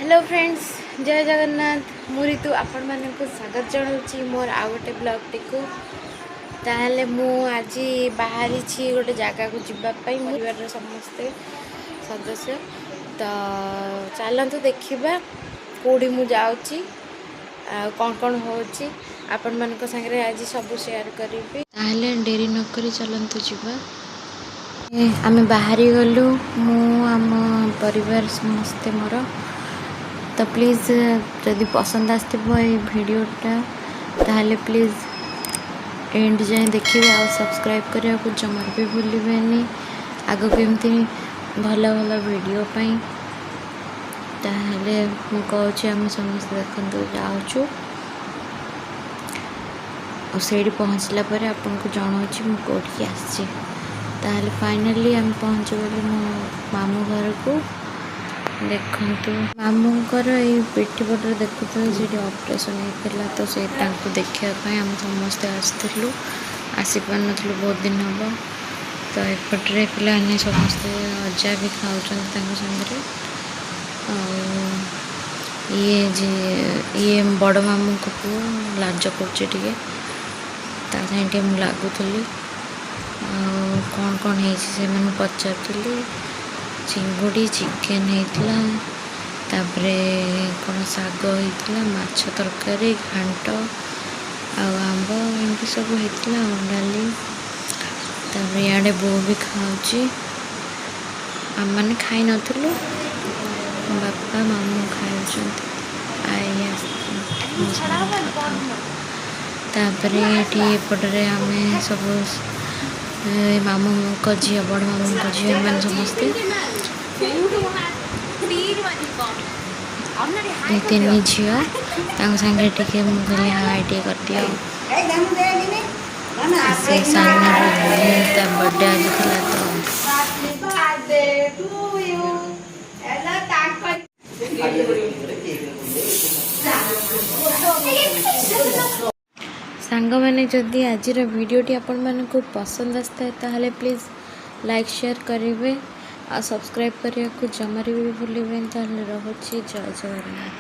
Hello friends, जय जगन्नाथ। मु ऋतु आपण मानक स्वागत जनाऊँगी मोर आउ गोटे ब्लॉग टी को। ताहले मु आज बाहरी गोटे जगह को जीवाई परिवार समस्ते सदस्य। तो चलतु देखा कौड़ी मु जाऊँगी कौन कौन होची आपण मानक संगे आज सब शेयर करी। ताहले डेरी नक चलतु जीवा। आम बाहरी गलु मु आम परिवार समस्ते मोर। तो प्लीज़ जदि पसंद आसो ये वीडियोटा ताहले प्लीज़ एंड जाए देखिए आ सब्सक्राइब करने को जमार भी भूलें। आग केमती भल भल वीडियो पाई ताहले मु कहूँ आम समस्त देखते जाऊँ से पहुँचला पर आपन को जनाऊँ मु कौटी आसी। ताहले फाइनली आम पहुँच गलु मो मामू घर को। देखु मामूंकर ये पेटीपटे देखु से ऑपरेशन होता तो से देखापी आम समस्ते आसलु आसीपार नु बहुत दिन हम। तो एपटे पे समस्ते अजा भी खाऊँ सागर ये बड़ मामू को पु लाज कर लगुली कौन कौन से पचारूली। चिंगुड़ी चिकेन होता तापरे कौन शाग होता माछ तरकारी घांट आंब एमती सब होता डाली। तापरे इे बो भी खाऊँ आम मैंने खाई नु बापा मामू खाऊ आई तापरे एपटे आम सब मामू को झी बड़ मामू को झी मैंने समस्ते तीन झी सागे टे मुझे हाई टे कर दिया। से सामने बर्थडे आज सांग मैंने जदि आज वीडियोटी आपण मानक पसंद आसता है ताहले प्लीज़ लाइक शेयर करेंगे आ सब्सक्राइब करने को जमार भी भूलें। ताहले रहुछि जय जगन्नाथ।